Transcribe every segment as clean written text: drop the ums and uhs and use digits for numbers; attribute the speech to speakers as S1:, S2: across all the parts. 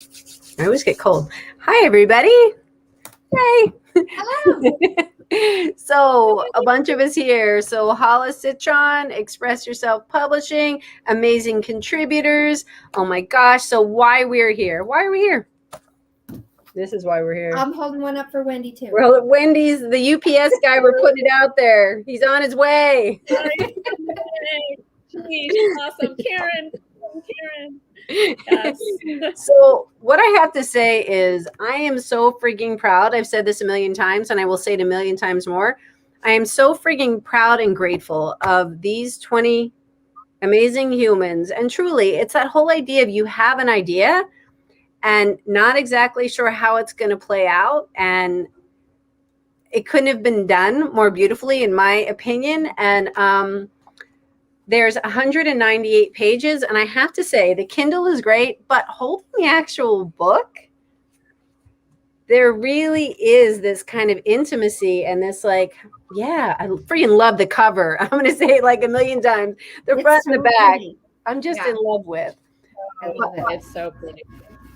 S1: I always get cold. Hi, everybody. Hey.
S2: Hello.
S1: So a bunch of us here. So Hala Citron, Express Yourself Publishing, amazing contributors. Oh my gosh. So why we're here? Why are we here? This is why we're here.
S2: I'm holding one up for Wendy too.
S1: Well, Wendy's the UPS guy. We're putting it out there. He's on his way.
S3: She's awesome. Karen. Yes.
S1: So what I have to say is I am so freaking proud. I've said this a million times and I will say it a million times more. I am so freaking proud and grateful of these 20 amazing humans. And truly, it's that whole idea of you have an idea and not exactly sure how it's going to play out. And it couldn't have been done more beautifully, in my opinion. And there's 198 pages. And I have to say, the Kindle is great, but holding the actual book, there really is this kind of intimacy and this like, yeah, I freaking love the cover. I'm going to say it like a million times. The front and the back,
S2: pretty.
S1: I'm just in love with.
S2: I love it.
S3: It's so pretty.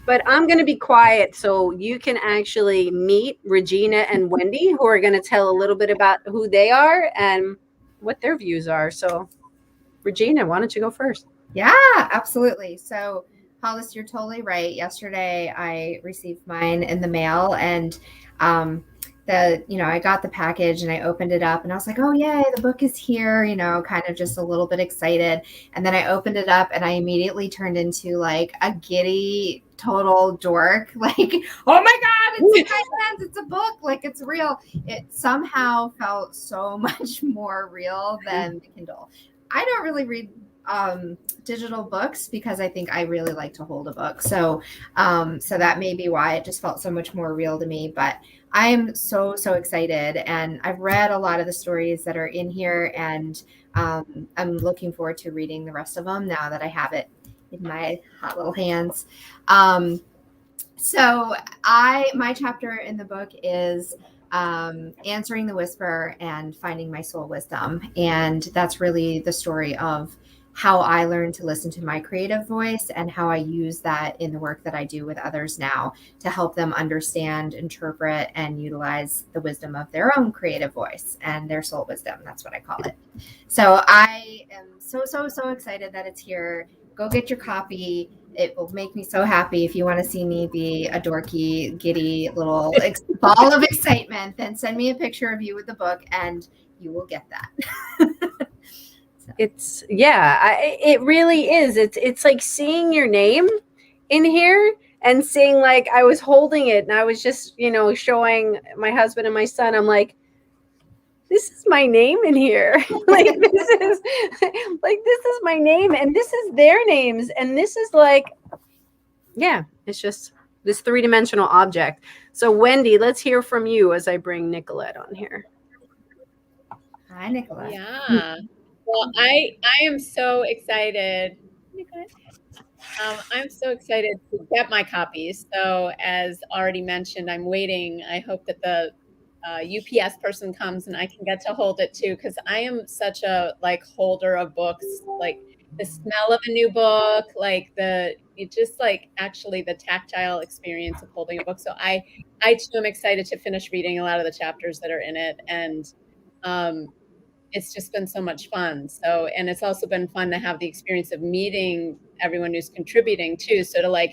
S1: But I'm going to be quiet so you can actually meet Regina and Wendy, who are going to tell a little bit about who they are and what their views are. So, Regina, why don't you go first?
S2: Yeah, absolutely. So, Hollis, you're totally right. Yesterday, I received mine in the mail, and I got the package and I opened it up, and I was like, oh yay, the book is here. Kind of just a little bit excited. And then I opened it up, and I immediately turned into like a giddy total dork. Like, oh my God, it's in my hands. It's a book. Like, it's real. It somehow felt so much more real than the Kindle. I don't really read digital books because I think I really like to hold a book. So that may be why it just felt so much more real to me. But I'm so excited, and I've read a lot of the stories that are in here, and I'm looking forward to reading the rest of them now that I have it in my hot little hands. So my chapter in the book is answering the whisper and finding my soul wisdom. And that's really the story of how I learned to listen to my creative voice and how I use that in the work that I do with others now to help them understand, interpret, and utilize the wisdom of their own creative voice and their soul wisdom. That's what I call it. So I am so excited that it's here. Go get your copy. It will make me so happy. If you want to see me be a dorky, giddy little ball of excitement, then send me a picture of you with the book and you will get that.
S1: It's it really is. It's like seeing your name in here and seeing, like, I was holding it and I was just, showing my husband and my son. I'm like, this is my name in here. this is my name and this is their names. And this is like, yeah, it's just this 3-dimensional object. So Wendy, let's hear from you as I bring Nicolette on here.
S2: Hi, Nicolette.
S3: Yeah. Well, I am so excited. I'm so excited to get my copies. So as already mentioned, I'm waiting. I hope that the UPS person comes and I can get to hold it too, because I am such a holder of books. Like the smell of a new book, actually the tactile experience of holding a book. So I too am excited to finish reading a lot of the chapters that are in it, and it's just been so much fun. So, and it's also been fun to have the experience of meeting everyone who's contributing too. So to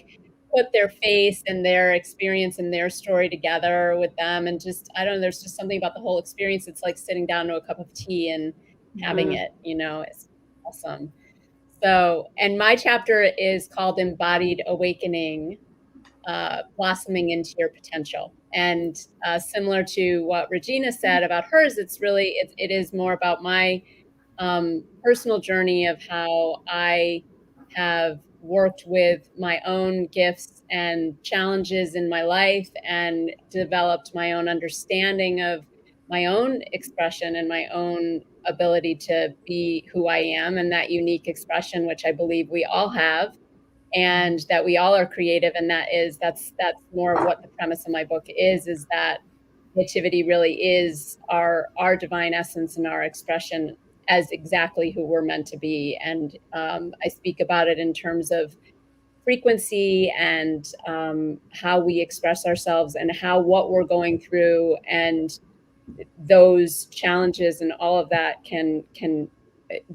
S3: put their face and their experience and their story together with them, and just, I don't know, there's just something about the whole experience. It's like sitting down to a cup of tea and having it, it's awesome. So, and my chapter is called Embodied Awakening, blossoming into your potential. And similar to what Regina said about hers, it is more about my personal journey of how I have worked with my own gifts and challenges in my life and developed my own understanding of my own expression and my own ability to be who I am, and that unique expression, which I believe we all have, and that we all are creative. And that's more of what the premise of my book is that creativity really is our divine essence and our expression as exactly who we're meant to be. And I speak about it in terms of frequency and how we express ourselves and what we're going through, and those challenges and all of that can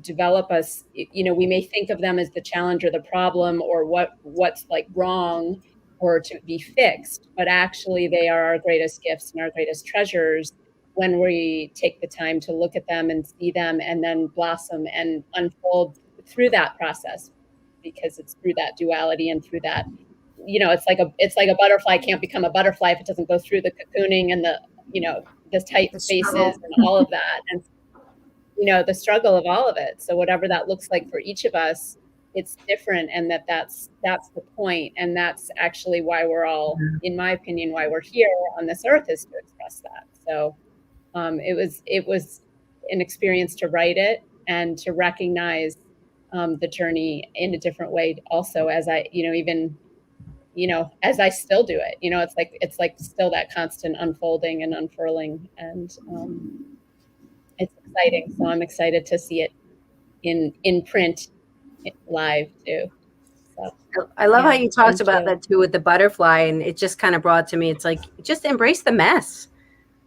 S3: develop us. We may think of them as the challenge or the problem or what's like wrong or to be fixed, but actually they are our greatest gifts and our greatest treasures when we take the time to look at them and see them and then blossom and unfold through that process, because it's through that duality and through that, it's like a butterfly can't become a butterfly if it doesn't go through the cocooning and the tight spaces and all of that, and the struggle of all of it. So whatever that looks like for each of us, it's different, and that's the point, and that's actually why we're all, in my opinion, why we're here on this earth, is to express that. So it was an experience to write it and to recognize the journey in a different way also, as I even as I still do it. It's like still that constant unfolding and unfurling, and it's exciting. So I'm excited to see it in print live too. So
S1: I love how you talked about that too with the butterfly, and it just kind of brought to me, it's like, just embrace the mess.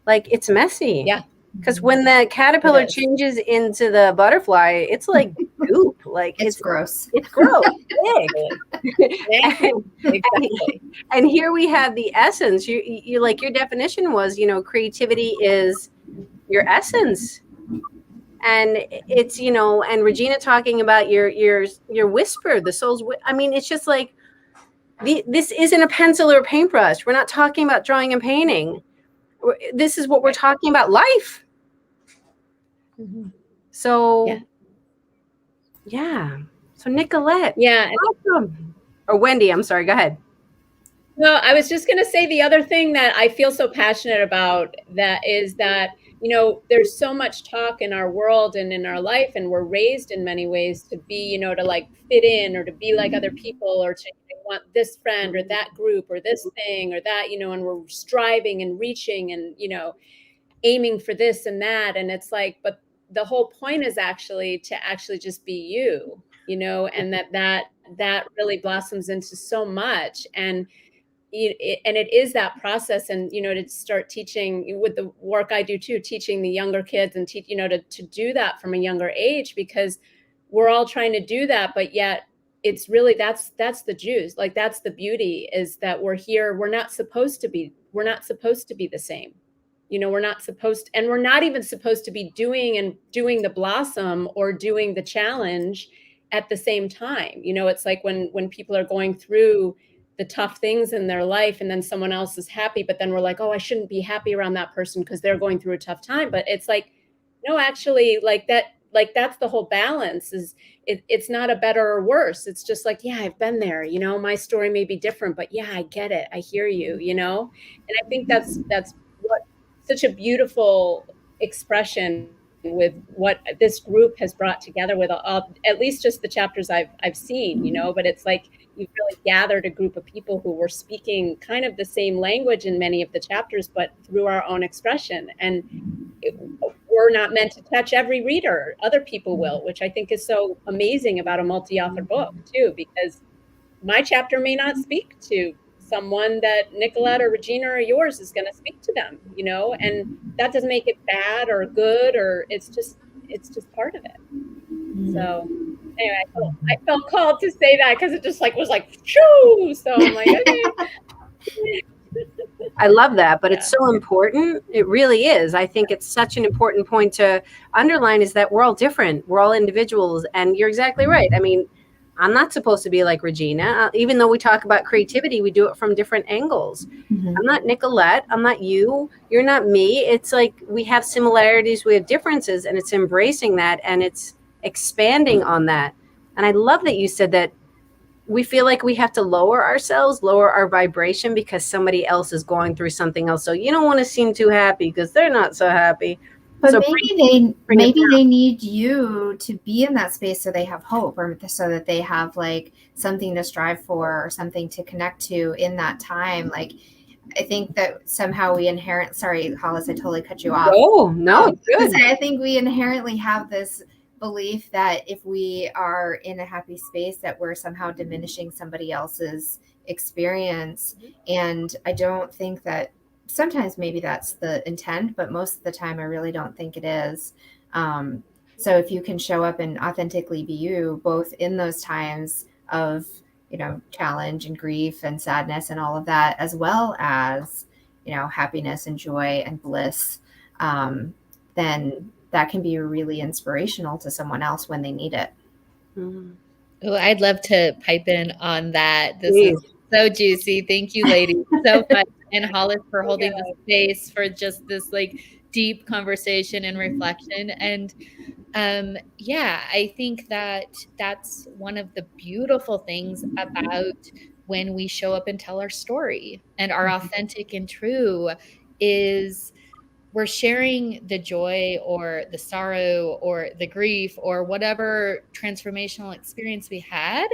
S1: Like, it's messy.
S3: Yeah.
S1: Because when the caterpillar changes into the butterfly, it's like goop. Like,
S2: it's gross.
S1: It's gross. Exactly. And here we have the essence. You like, your definition was, creativity is your essence. And it's, and Regina talking about your whisper, the soul's. I mean, it's just like, this isn't a pencil or a paintbrush. We're not talking about drawing and painting. This is what we're talking about, life.
S3: Mm-hmm.
S1: So, yeah. So Nicolette.
S3: Yeah.
S1: Awesome. Or Wendy, I'm sorry. Go ahead.
S3: No, I was just going to say the other thing that I feel so passionate about, that is that, there's so much talk in our world and in our life, and we're raised in many ways to be, to like fit in or to be like other people, or to want this friend or that group or this thing or that, and we're striving and reaching and, aiming for this and that. And it's like, but the whole point is actually to just be you, and that really blossoms into so much. And it is that process, and to start teaching with the work I do too, teaching the younger kids and teach to do that from a younger age, because we're all trying to do that, but yet it's really that's the juice. Like, that's the beauty, is that we're here. We're not supposed to be the same. We're not supposed, and we're not even supposed to be doing the blossom or doing the challenge at the same time. It's like when people are going through the tough things in their life, and then someone else is happy, but then we're like, oh, I shouldn't be happy around that person because they're going through a tough time. But it's like, no, actually, that's the whole balance. Is it's not a better or worse. It's just like, yeah, I've been there. My story may be different, but yeah, I get it. I hear you. And I think that's what such a beautiful expression with what this group has brought together with at least just the chapters I've seen, but it's like you've really gathered a group of people who were speaking kind of the same language in many of the chapters, but through our own expression. And we're not meant to touch every reader. Other people will, which I think is so amazing about a multi-author book too, because my chapter may not speak to someone that Nicolette or Regina or yours is going to speak to them, and that doesn't make it bad or good, or it's just part of it. Mm-hmm. So anyway, I felt called to say that because it just was like, shoo. So I'm like, okay.
S1: I love that, but it's so important. It really is. I think it's such an important point to underline, is that we're all different. We're all individuals. And you're exactly right. I mean, I'm not supposed to be like Regina. Even though we talk about creativity, we do it from different angles. Mm-hmm. I'm not Nicolette. I'm not you. You're not me. It's like we have similarities, we have differences, and it's embracing that, and it's expanding on that. And I love that you said that we feel like we have to lower ourselves, lower our vibration because somebody else is going through something else. So you don't want to seem too happy because they're not so happy.
S2: But
S1: so
S2: maybe they need you to be in that space so they have hope, or so that they have like something to strive for or something to connect to in that time. Like, I think that somehow we sorry, Hollis, I totally cut you off.
S1: Oh, no, good.
S2: I think we inherently have this belief that if we are in a happy space that we're somehow diminishing somebody else's experience. And I don't think that, sometimes maybe that's the intent, but most of the time I really don't think it is. So if you can show up and authentically be you, both in those times of, challenge and grief and sadness and all of that, as well as, happiness and joy and bliss, then that can be really inspirational to someone else when they need it.
S1: Mm-hmm.
S4: Oh, I'd love to pipe in on that. This
S1: Please.
S4: is so juicy. Thank you, ladies, so much. And Hollis for holding the space for just this like deep conversation and reflection. And yeah, I think that that's one of the beautiful things about when we show up and tell our story and are authentic and true is we're sharing the joy or the sorrow or the grief or whatever transformational experience we had.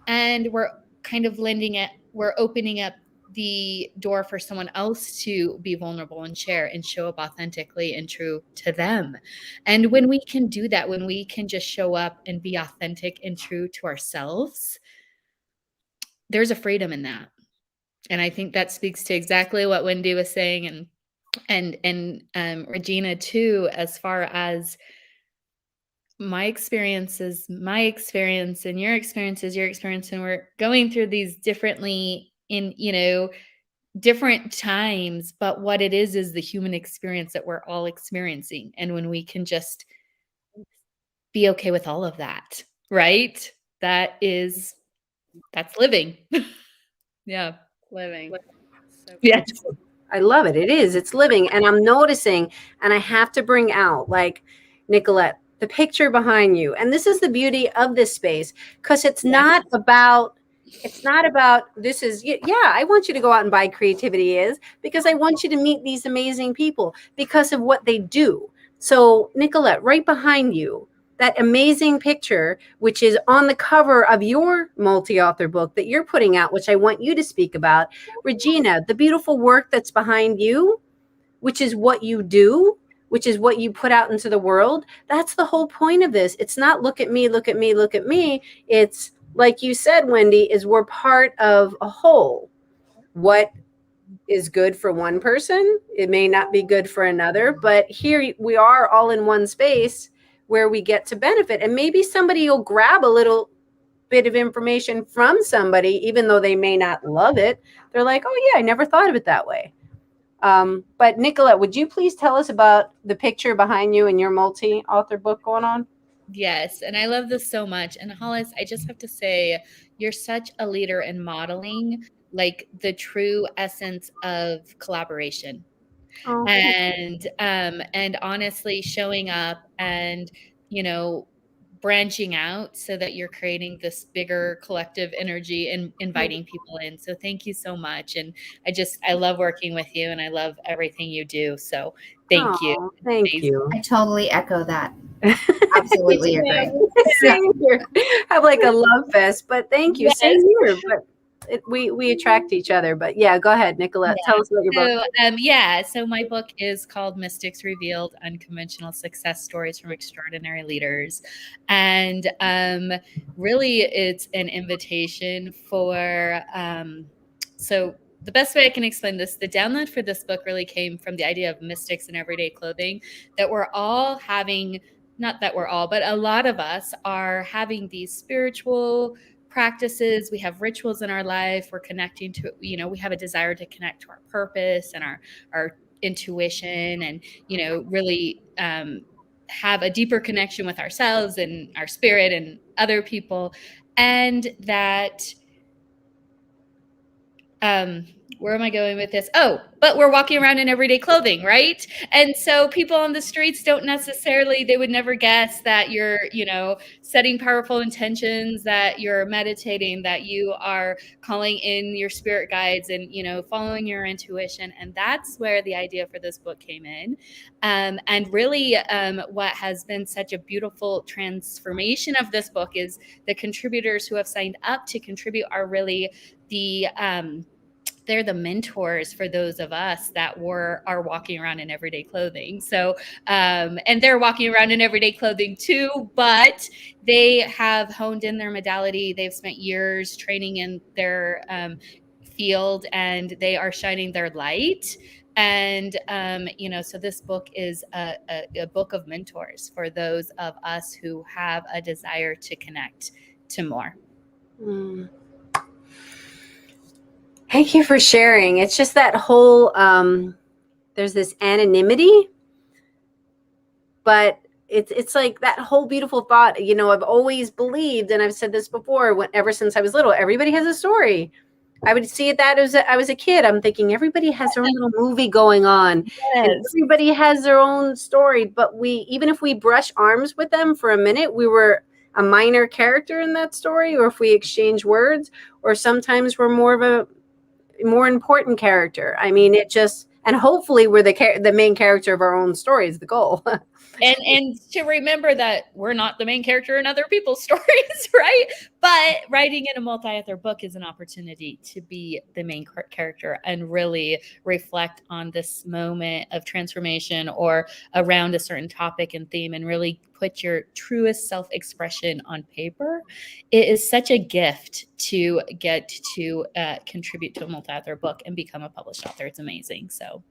S4: And we're kind of we're opening up the door for someone else to be vulnerable and share and show up authentically and true to them. And when we can do that, when we can just show up and be authentic and true to ourselves, there's a freedom in that. And I think that speaks to exactly what Wendy was saying and Regina too, as far as my experience is my experience and your experience is your experience, and we're going through these differently in different times, but what it is the human experience that we're all experiencing. And when we can just be okay with all of that, right? That's living. Yeah.
S3: Living. So
S4: Yes.
S1: I love it. It is. It's living. And I'm noticing, and I have to bring out, like, Nicolette, the picture behind you. And this is the beauty of this space, because it's not about this is, yeah, I want you to go out and buy Creativity Is, because I want you to meet these amazing people because of what they do. So, Nicolette, right behind you, that amazing picture, which is on the cover of your multi-author book that you're putting out, which I want you to speak about. Regina, the beautiful work that's behind you, which is what you do, which is what you put out into the world. That's the whole point of this. It's not look at me, look at me, look at me. It's like you said, Wendy, is we're part of a whole. What is good for one person, it may not be good for another, but here we are all in one space where we get to benefit. And maybe somebody will grab a little bit of information from somebody, even though they may not love it. They're like, oh yeah, I never thought of it that way. But Nicolette, would you please tell us about the picture behind you and your multi-author book going on?
S4: Yes. And I love this so much. And Hollis, I just have to say, you're such a leader in modeling like the true essence of collaboration.
S1: Oh,
S4: And honestly showing up and, branching out so that you're creating this bigger collective energy and inviting people in. So thank you so much. And I love working with you and I love everything you do. So thank you.
S1: Thank you.
S2: I totally echo that. Absolutely agree.
S1: Same here. Have like a love fest, but thank you.
S4: Yes.
S1: Same here. But we attract each other. But yeah, go ahead, Nicolette.
S4: Yeah.
S1: Tell us about your book.
S4: So my book is called Mystics Revealed: Unconventional Success Stories from Extraordinary Leaders. And really it's an invitation for so the best way I can explain this, the download for this book really came from the idea of mystics in everyday clothing, that we're all having, not that we're all, but a lot of us are having these spiritual practices. We have rituals in our life. We're connecting to, we have a desire to connect to our purpose and our intuition and, really have a deeper connection with ourselves and our spirit and other people. And that, where am I going with this? Oh, but we're walking around in everyday clothing, right? And so people on the streets don't necessarily, they would never guess that you're, setting powerful intentions, that you're meditating, that you are calling in your spirit guides and, following your intuition. And that's where the idea for this book came in. And really what has been such a beautiful transformation of this book is the contributors who have signed up to contribute are really the they're the mentors for those of us that are walking around in everyday clothing. So, and they're walking around in everyday clothing too, but they have honed in their modality. They've spent years training in their field, and they are shining their light. And, so this book is a book of mentors for those of us who have a desire to connect to more.
S1: Mm. Thank you for sharing. It's just that whole, there's this anonymity, but it's like that whole beautiful thought. I've always believed, and I've said this before, ever since I was little, everybody has a story. I would see it that as I was a kid. I'm thinking everybody has their own little movie going on, and everybody has their own story. But even if we brush arms with them for a minute, we were a minor character in that story, or if we exchange words, or sometimes we're more of a more important character. I mean, and hopefully we're the main character of our own story is the goal.
S4: And to remember that we're not the main character in other people's stories, right? But writing in a multi-author book is an opportunity to be the main character and really reflect on this moment of transformation or around a certain topic and theme, and really put your truest self-expression on paper. It is such a gift to get to contribute to a multi-author book and become a published author. It's amazing. So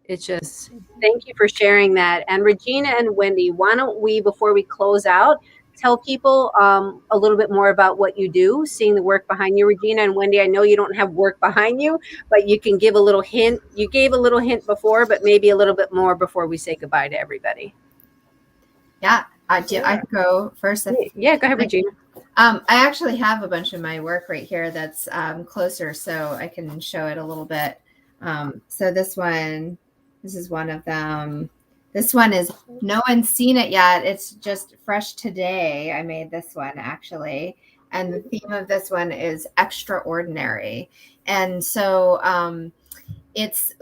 S1: it's just, thank you for sharing that. And Regina and Wendy, why don't we, before we close out, tell people a little bit more about what you do, seeing the work behind you. Regina and Wendy, I know you don't have work behind you, but you can give a little hint. You gave a little hint before, but maybe a little bit more before we say goodbye to everybody.
S2: Yeah, I can go first.
S1: Yeah, go ahead, Regina.
S2: I actually have a bunch of my work right here that's closer, so I can show it a little bit. So this is one of them. This one is, no one's seen it yet. It's just fresh today. I made this one actually. And the theme of this one is extraordinary. And so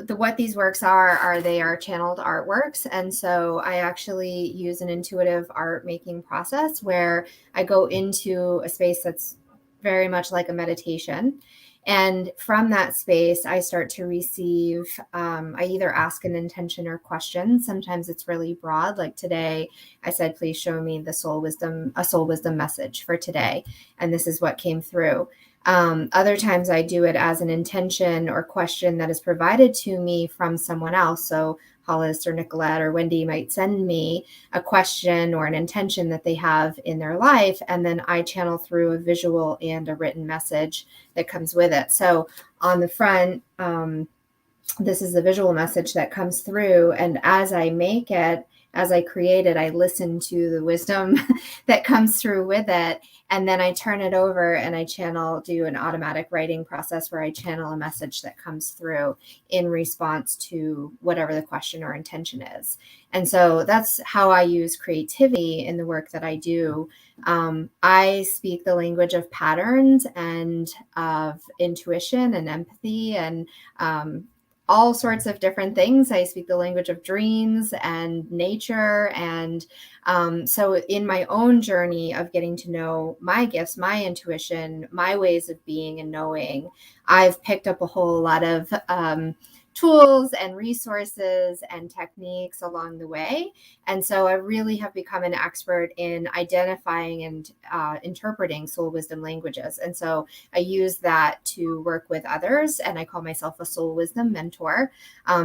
S2: what these works are they are channeled artworks. And so I actually use an intuitive art making process where I go into a space that's very much like a meditation. And from that space, I start to receive, I either ask an intention or question. Sometimes it's really broad. Like today, I said, please show me a soul wisdom message for today. And this is what came through. Other times I do it as an intention or question that is provided to me from someone else. So Hollis or Nicolette or Wendy might send me a question or an intention that they have in their life, and then I channel through a visual and a written message that comes with it. So on the front, this is the visual message that comes through, and as I make it, as I create it, I listen to the wisdom that comes through with it. And then I turn it over and I do an automatic writing process where I channel a message that comes through in response to whatever the question or intention is. And so that's how I use creativity in the work that I do. I speak the language of patterns and of intuition and empathy and all sorts of different things. I speak the language of dreams and nature. And so in my own journey of getting to know my gifts, my intuition, my ways of being and knowing, I've picked up a whole lot of tools and resources and techniques along the way. And so I really have become an expert in identifying and interpreting soul wisdom languages. And so I use that to work with others. And I call myself a soul wisdom mentor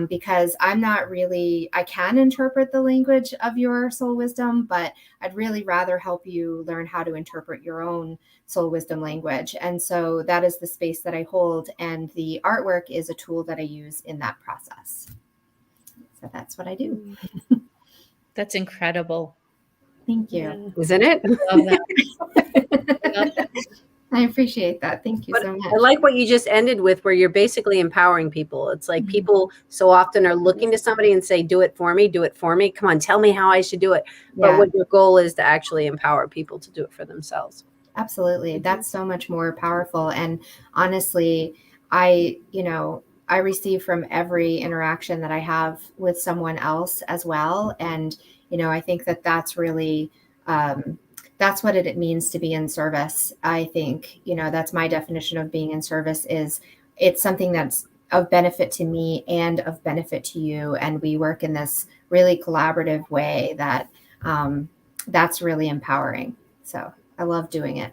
S2: because I can interpret the language of your soul wisdom, but I'd really rather help you learn how to interpret your own soul wisdom language. And so that is the space that I hold. And the artwork is a tool that I use in that process. So that's what I do.
S4: That's incredible.
S2: Thank you.
S1: Yeah. Isn't it?
S4: I love that.
S2: I appreciate that. Thank you so much.
S1: I like what you just ended with, where you're basically empowering people. It's like people so often are looking to somebody and say, do it for me. Come on, tell me how I should do it. But what your goal is to actually empower people to do it for themselves.
S2: Absolutely. That's so much more powerful. And honestly, I receive from every interaction that I have with someone else as well. And, I think that that's really, that's what it means to be in service. I think, that's my definition of being in service is it's something that's of benefit to me and of benefit to you. And we work in this really collaborative way that that's really empowering. So I love doing it.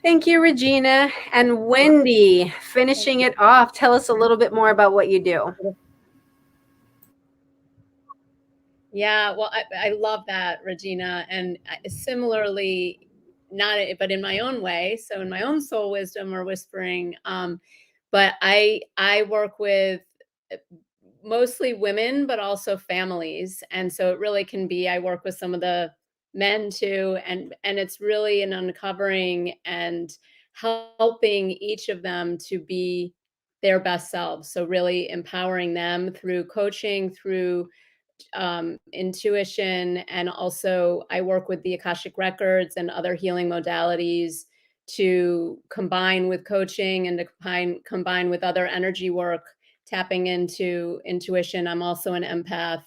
S1: Thank you, Regina. And Wendy, finishing it off, tell us a little bit more about what you do.
S3: Yeah, well, I love that, Regina. And similarly, not but in my own way, so in my own soul wisdom or whispering, but I work with mostly women, but also families. And so it really can be, I work with some of the men too, and it's really an uncovering and helping each of them to be their best selves. So really empowering them through coaching, through intuition, and also I work with the Akashic records and other healing modalities to combine with coaching and to combine with other energy work, tapping into intuition. I'm also an empath,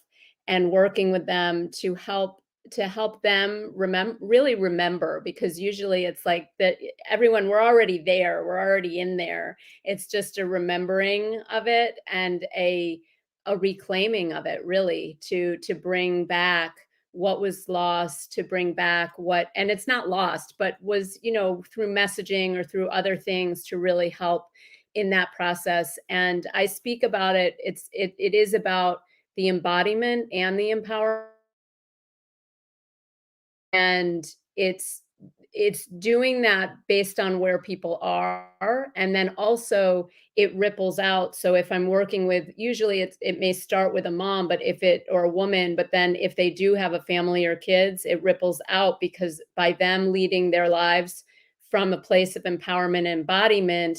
S3: and working with them to help them remember, because usually it's like that everyone, we're already there, we're already in there. It's just a remembering of it and a reclaiming of it, really, to bring back what was lost, to bring back what, and it's not lost, but was, through messaging or through other things, to really help in that process. And I speak about it. It is about the embodiment and the empowerment, and it's doing that based on where people are, and then also it ripples out. So if I'm working with, usually it may start with a mom, but if it, or a woman, but then if they do have a family or kids, it ripples out, because by them leading their lives from a place of empowerment and embodiment,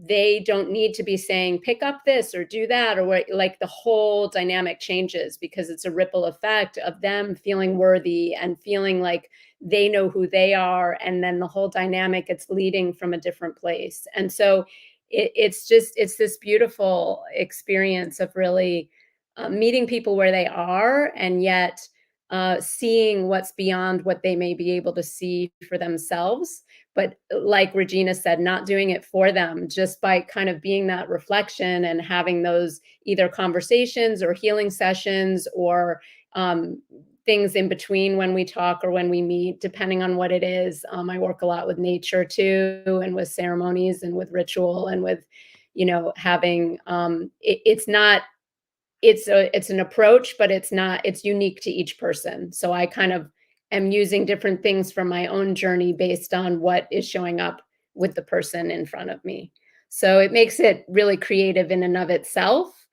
S3: they don't need to be saying pick up this or do that, or what, like the whole dynamic changes, because it's a ripple effect of them feeling worthy and feeling like they know who they are, and then the whole dynamic, it's leading from a different place. And so it's this beautiful experience of really meeting people where they are, and yet seeing what's beyond what they may be able to see for themselves. But like Regina said, not doing it for them, just by kind of being that reflection and having those either conversations or healing sessions, or things in between when we talk or when we meet, depending on what it is. I work a lot with nature too, and with ceremonies and with ritual, and with, having, it's not, it's an approach, but it's unique to each person. So I kind of am using different things from my own journey based on what is showing up with the person in front of me. So it makes it really creative in and of itself,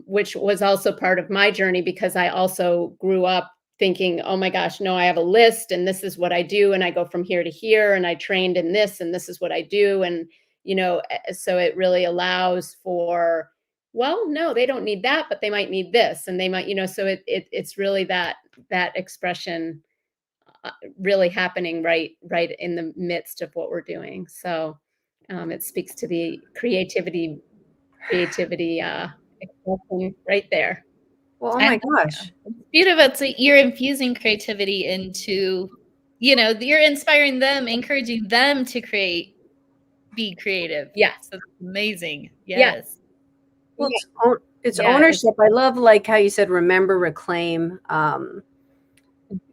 S3: which was also part of my journey, because I also grew up thinking, oh my gosh, no, I have a list and this is what I do. And I go from here to here, and I trained in this, and this is what I do. And, so it really allows for, well, no, they don't need that, but they might need this, and they might, so it's really that expression really happening right in the midst of what we're doing. So it speaks to the creativity expression right there.
S1: Well, oh my gosh.
S4: It's beautiful. It's like you're infusing creativity into, you're inspiring them, encouraging them to be creative.
S3: Yeah.
S4: So that's amazing.
S3: Yeah.
S4: Yes.
S1: Well, it's ownership. I love, like how you said, remember, reclaim,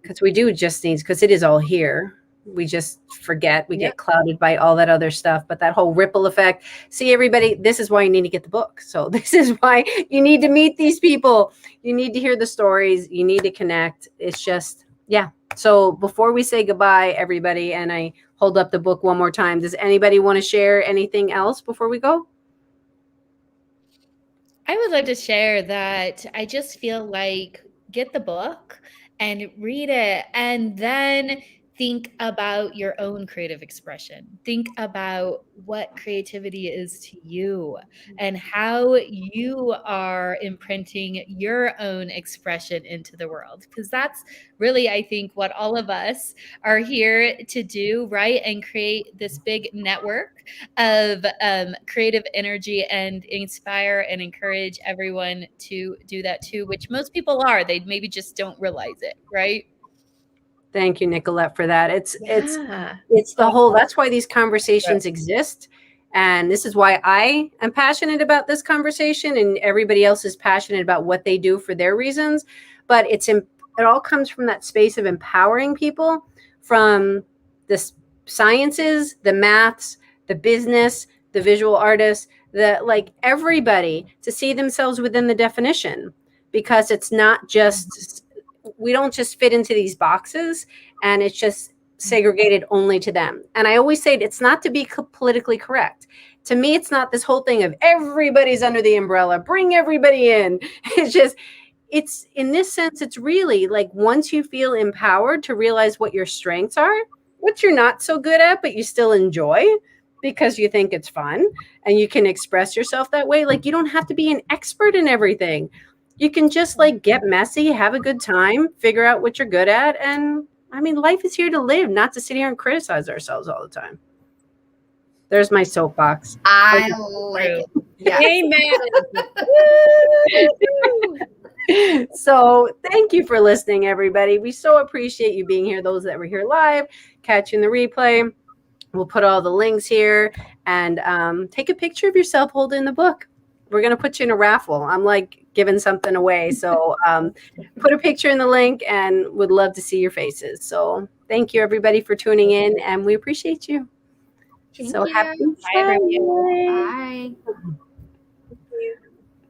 S1: because we do just need, because it is all here. We just forget, we get clouded by all that other stuff, but that whole ripple effect. See, everybody, this is why you need to get the book. So this is why you need to meet these people. You need to hear the stories. You need to connect. It's just, yeah. So before we say goodbye, everybody, and I hold up the book one more time, does anybody want to share anything else before we go?
S4: I would like to share that I just feel like get the book and read it, and then think about your own creative expression. Think about what creativity is to you and how you are imprinting your own expression into the world. Because that's really, I think, what all of us are here to do, right? And create this big network of creative energy and inspire and encourage everyone to do that too, which most people are. They maybe just don't realize it, right?
S1: Thank you, Nicolette, for that. It's
S3: Yeah.
S1: the whole, that's why these conversations exist. And this is why I am passionate about this conversation, and everybody else is passionate about what they do for their reasons. But it all comes from that space of empowering people from the sciences, the maths, the business, the visual artists, the like everybody to see themselves within the definition, because it's not just, we don't just fit into these boxes and it's just segregated only to them. And I always say it's not to be politically correct. To me, it's not this whole thing of everybody's under the umbrella, bring everybody in. It's just, it's in this sense, it's really like once you feel empowered to realize what your strengths are, what you're not so good at, but you still enjoy because you think it's fun and you can express yourself that way. Like you don't have to be an expert in everything. You can just like get messy, have a good time, figure out what you're good at. And I mean, life is here to live, not to sit here and criticize ourselves all the time. There's my soapbox.
S2: I like it. Yeah.
S3: Amen.
S1: So thank you for listening, everybody. We so appreciate you being here. Those that were here live, catching the replay. We'll put all the links here, and take a picture of yourself holding the book. We're going to put you in a raffle. I'm like giving something away. So put a picture in the link and would love to see your faces. So thank you, everybody, for tuning in, and we appreciate you.
S2: Thank
S1: So
S2: you.
S1: happy
S3: Bye, everyone.
S1: Friday.
S2: Bye.